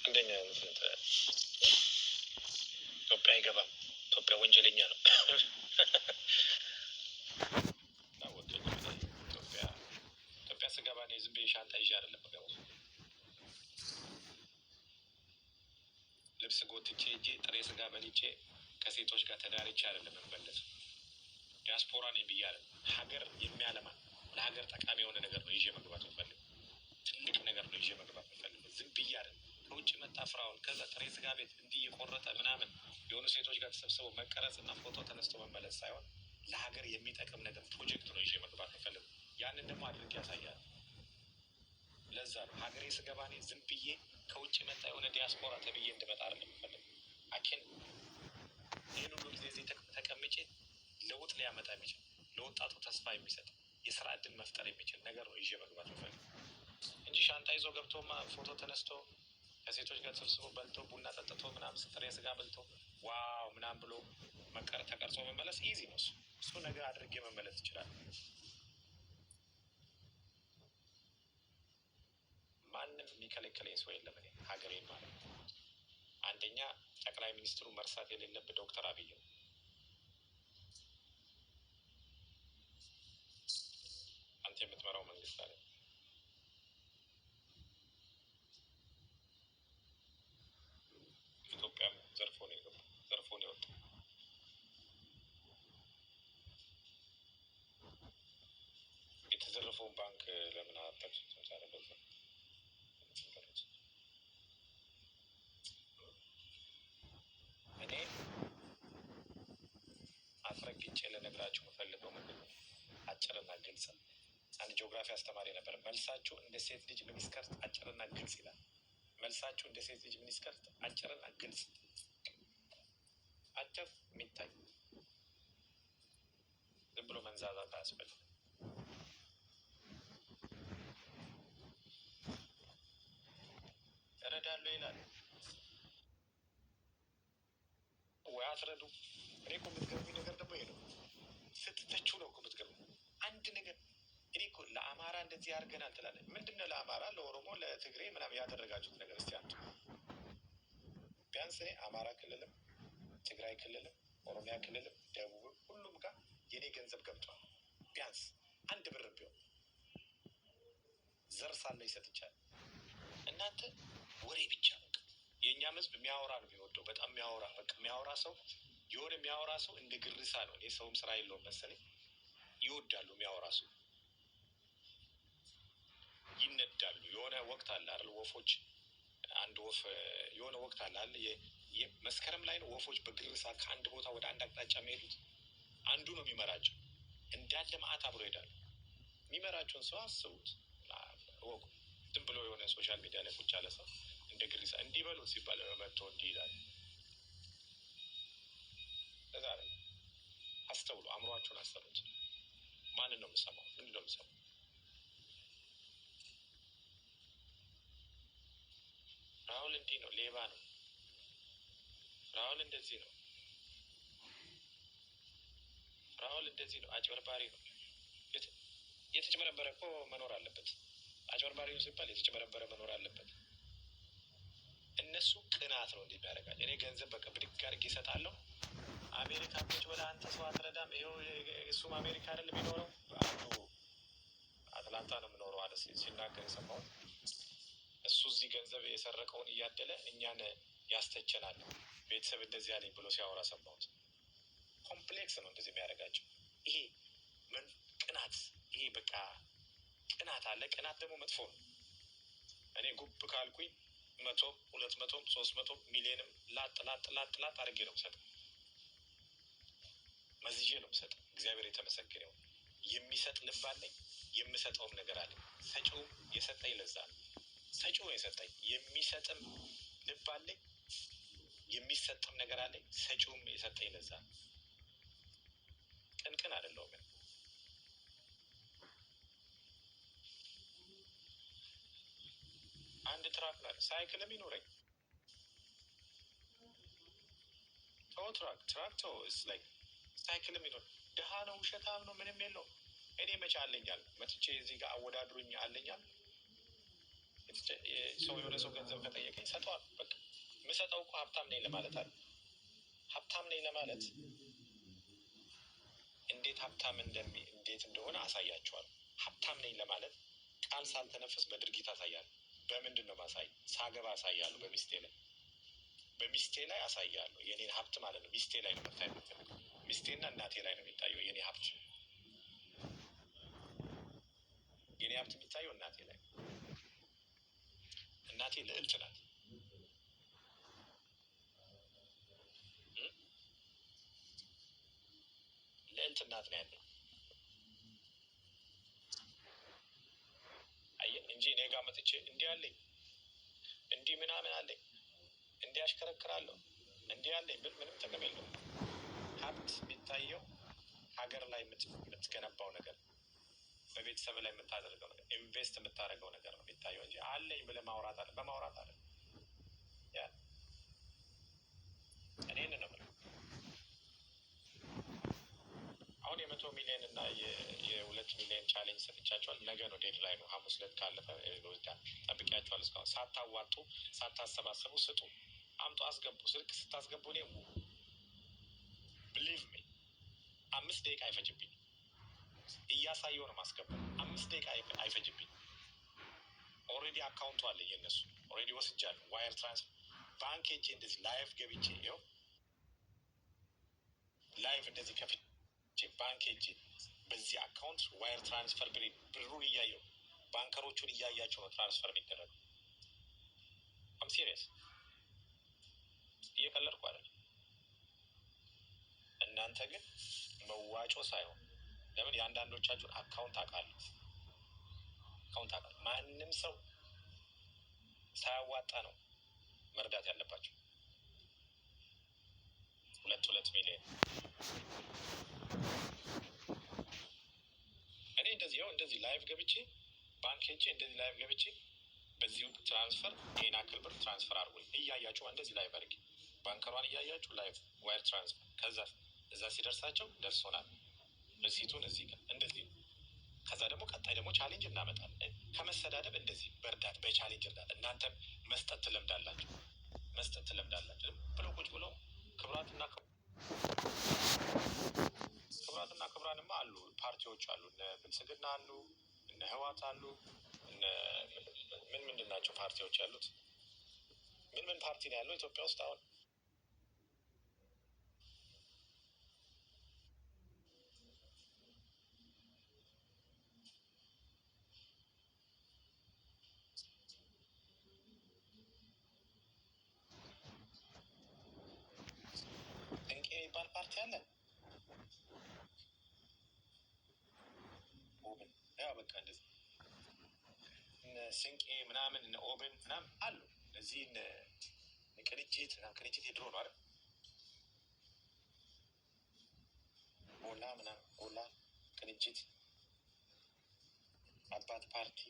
አንደኛ ኢትዮጵያ አይገባም። ኢትዮጵያ ወንጀለኛ ነው። ኢትዮጵያ ስገባ እኔ ዝም ብዬ ሻንጣ ይዤ አይደለም የምገባው። ልብስ ጎትቼ ሄጄ ጥሬ ስጋ በልቼ ከሴቶች ጋር ተዳርቼ አይደለም የምመለሰው። ዲያስፖራ ነኝ ብዬ አይደለም። ሀገር የሚያለማ ለሀገር ጠቃሚ የሆነ ነገር ነው ይዤ መግባት የምፈልገው። ትልቅ ነገር ነው ይዤ መግባት የምፈልገው። ዝም ብዬ አይደለም። ከውጭ መጣ ፍራውን ከዛ ጥሬ ስጋ ቤት እንዲህ የቆረጠ ምናምን የሆኑ ሴቶች ጋር ተሰብስበው መቀረጽ እና ፎቶ ተነስቶ መመለስ ሳይሆን ለሀገር የሚጠቅም ነገር ፕሮጀክት ነው ይዤ መግባት የምፈልገው። ያንን ደግሞ አድርጌ ያሳያል። ለዛ ነው ሀገሬ ስገባ እኔ ዝም ብዬ ከውጭ መጣ የሆነ ዲያስፖራ ተብዬ እንድመጣ አይደለም የምፈልገው። አኬን ይህን ሁሉ ጊዜ እዚህ ተቀምጬ ለውጥ ሊያመጣ የሚችል ለወጣቱ ተስፋ የሚሰጥ የስራ እድል መፍጠር የሚችል ነገር ነው ይዤ መግባት የምፈልገው እንጂ ሻንጣ ይዞ ገብቶማ ፎቶ ተነስቶ ከሴቶች ጋር ተሰብስቦ በልቶ ቡና ጠጥቶ ምናምን ጥሬ ስጋ በልቶ ዋው ምናምን ብሎ ተቀርጾ መመለስ ኢዚ ነው። እሱ ነገር አድርጌ መመለስ ይችላል። ማንም የሚከለክለኝ ሰው የለም። እኔ ሀገሬን ማለት ነው። አንደኛ ጠቅላይ ሚኒስትሩ መርሳት የሌለብህ ዶክተር አብይ ነው። አንተ የምትመራው መንግስት አለ። ኢትዮጵያም ዘርፎ ነው የወጣው። የተዘረፈውን ባንክ ለምን አጠቅሱትም? ሳለበት እኔ አስረግጬ ልነግራችሁ የምፈልገው ምንድን ነው? አጭርና ግልጽ ነው። አንድ ጂኦግራፊ አስተማሪ ነበር። መልሳችሁ እንደ ሴት ልጅ ሚኒስከርት አጭርና ግልጽ ይላል። መልሳችሁ እንደ ሴት ልጅ ሚኒስከርት አጭርና ግልጽ። አጭር የሚታይ ዝም ብሎ መንዛዛት አያስፈልግም። እረዳለሁ ይላል ወይ አትረዱ? እኔ እኮ የምትገርሙኝ ነገር ደግሞ ይሄ ነው። ስትተቹ ነው እኮ የምትገርሙኝ። አንድ ነገር እኔ እኮ ለአማራ እንደዚህ አድርገናል ትላለህ። ምንድን ነው ለአማራ፣ ለኦሮሞ፣ ለትግሬ ምናምን ያደረጋችሁት ነገር? እስቲ አንቱ። ቢያንስ እኔ አማራ ክልልም ትግራይ ክልልም ኦሮሚያ ክልልም ደቡብም ሁሉም ጋር የኔ ገንዘብ ገብቷል። ቢያንስ አንድ ብር ቢሆን ዘር ሳለ ይሰጥቻል። እናንተ ወሬ ብቻ ነው። የእኛም ህዝብ የሚያወራ ነው የሚወደው። በጣም የሚያወራ በቃ የሚያወራ ሰው የሆነ የሚያወራ ሰው እንደ ግርሳ ነው። እኔ ሰውም ስራ የለውም መሰለኝ ይወዳሉ። የሚያወራ ሰው ይነዳሉ። የሆነ ወቅት አለ አይደል? ወፎች አንድ ወፍ የሆነ ወቅት አለ አይደል? መስከረም ላይ ነው ወፎች በግርሳ ከአንድ ቦታ ወደ አንድ አቅጣጫ የሚሄዱት። አንዱ ነው የሚመራቸው። እንዳለ መዓት አብሮ ይሄዳሉ። የሚመራቸውን ሰው አስቡት። ወቁ ዝም ብሎ የሆነ ሶሻል ሚዲያ ላይ ቁጭ ያለ ሰው እንደ ግሪሳ እንዲበሉት ሲባል መጥቶ እንዲህ ይላል። እዛ አይደለም። አስተውሉ። አእምሯቸውን አሰሩት። ማንን ነው የምሰማው? ምንድን ነው የምሰማው? ራሁል እንዲህ ነው፣ ሌባ ነው። ራሁል እንደዚህ ነው። ራሁል እንደዚህ ነው፣ አጭበርባሪ ነው። የተጭበረበረ እኮ መኖር አለበት። አጭበርባሪው ሲባል የተጭበረበረ መኖር አለበት። እነሱ ቅናት ነው እንዲህ የሚያደርጋቸው። እኔ ገንዘብ በቃ ብድግ አድርጌ እሰጣለሁ። አሜሪካ ቁጭ ብለህ አንተ ሰው አትረዳም። ይኸው እሱም አሜሪካ አይደል የሚኖረው፣ አንዱ አትላንታ ነው የምኖረው አለ ሲናገር የሰማሁት። እሱ እዚህ ገንዘብ የሰረቀውን እያደለ እኛን ያስተቸናል። ቤተሰብ እንደዚህ አለኝ ብሎ ሲያወራ ሰማሁት። ኮምፕሌክስ ነው እንደዚህ የሚያደርጋቸው። ይሄ ቅናት፣ ይሄ በቃ ቅናት አለ። ቅናት ደግሞ መጥፎ ነው። እኔ ጉብ ካልኩኝ 100 200 300 ሚሊዮንም ላጥ አድርጌ ነው የምሰጠው። መዝዤ ነው የምሰጠው። እግዚአብሔር የተመሰገነ ይሁን። የሚሰጥ ልብ አለኝ። የምሰጠውም ነገር አለኝ። ሰጪውም የሰጠኝ ለዛ ነው። ሰጪው የሰጠኝ የሚሰጥም ልብ አለኝ። የሚሰጥም ነገር አለኝ። ሰጪውም የሰጠኝ ለዛ ነው። ቅንቅን አይደለሁም። አንድ ትራክ ላይ ሳይክልም ይኖረኝ ትራክቶ ላይክ ሳይክልም ይኖር። ድሃ ነው፣ ውሸታም ነው፣ ምንም የለውም። እኔ መቼ አለኛል መጥቼ እዚህ ጋር አወዳድሩኝ አለኛል። ሰው የሆነ ሰው ገንዘብ ከጠየቀኝ ሰጠዋል። በቃ የምሰጠው እኮ ሀብታም ነኝ ለማለት አለ። ሀብታም ነኝ ለማለት እንዴት ሀብታም እንዴት እንደሆነ አሳያቸዋል። ሀብታም ነኝ ለማለት ቃል ሳልተነፍስ በድርጊት አሳያለሁ። በምንድን ነው ማሳይ? ሳገባ አሳያለሁ። በሚስቴ ላይ አሳያለሁ። የኔን ሀብት ማለት ነው። ሚስቴ ላይ ነው መታየት። ሚስቴና እናቴ ላይ ነው የሚታየው የኔ ሀብት። የኔ ሀብት የሚታየው እናቴ ላይ። እናቴ ልዕልት ናት። ልዕልት እናት ነው ያለው እንጂ እኔ ጋር መጥቼ እንዲህ አለኝ እንዲህ ምናምን አለኝ እንዲህ አሽከረክራለሁ እንዲህ አለኝ ብል ምንም ጥቅም የለውም። ሀብት የሚታየው ሀገር ላይ የምትገነባው ነገር፣ በቤተሰብ ላይ የምታደርገው ነገር፣ ኢንቨስት የምታደርገው ነገር ነው የሚታየው እንጂ አለኝ ብለህ ማውራት አለ በማውራት አለ። ያ እኔን ነው የምልህ። አሁን የ100 ሚሊዮን እና የ2 ሚሊዮን ቻሌንጅ ሰጥቻቸዋል። ነገ ነው ዴድ ላይ ነው። ሐሙስ ዕለት ካለፈ ወስዳ ጠብቂያቸዋል። እስካሁን ሳታዋጡ ሳታሰባሰቡ ስጡ፣ አምጡ፣ አስገቡ። ስልክ ስታስገቡ እኔ ብሊቭ ሚ 5 ደቂቃ አይፈጅብኝ። እያሳየው ነው ማስገባት። 5 ደቂቃ አይፈጅብኝ። ኦልሬዲ አካውንቱ አለ የነሱ። ኦልሬዲ ወስጃለሁ። ዋየር ትራንስፈር ባንክ ሄጄ እንደዚህ ላይቭ ገብቼ ይኸው ላይቭ እንደዚህ ከፍቼ ባንክ ሄጄ በዚህ አካውንት ዋየር ትራንስፈር ብሩን እያየው ባንከሮቹን እያያቸው ነው ትራንስፈር የሚደረገው። አም ሲሪየስ፣ እየቀለድኩ አይደለም። እናንተ ግን መዋጮ ሳይሆን ለምን የአንዳንዶቻችሁን አካውንት አውቃለሁ። ማንም ሰው ሳያዋጣ ነው መርዳት ያለባቸው። 2 ሚሊዮን እኔ እንደዚህ ላይቭ ገብቼ ባንክ ሄጄ እንደዚህ ላይቭ ገብቼ በዚሁ ትራንስፈር ይሄን አክል ብር ትራንስፈር አድርጉልኝ እያያችሁ እንደዚህ ላይቭ አድርጌ ባንከሯን እያያችሁ ላይቭ ዋየር ትራንስፈር። ከዛ እዛ ሲደርሳቸው ደርሶናል፣ ሪሲቱን እዚህ ጋር እንደዚህ። ከዛ ደግሞ ቀጣይ ደግሞ ቻሌንጅ እናመጣለን። ከመሰዳደብ እንደዚህ በእርዳት በቻሌንጅ እርዳት። እናንተም መስጠት ትለምዳላችሁ ብሎ ቁጭ ብሎ ክብራትና ክብራንማ አሉ፣ ፓርቲዎች አሉ፣ እነ ብልጽግና አሉ፣ እነ ህዋት አሉ። ምንድን ናቸው ፓርቲዎች ያሉት? ምን ፓርቲ ነው ያለው ኢትዮጵያ ውስጥ አሁን? ድንቄ የሚባል ፓርቲ አለ። ኦብን ያው በቃ እንደዚህ ስንቄ ምናምን ኦብን ምናምን አሉ። እዚህ ቅንጅት የድሮ ነው አይደል? ጎላ ምናምን ጎላ ቅንጅት አባት ፓርቲ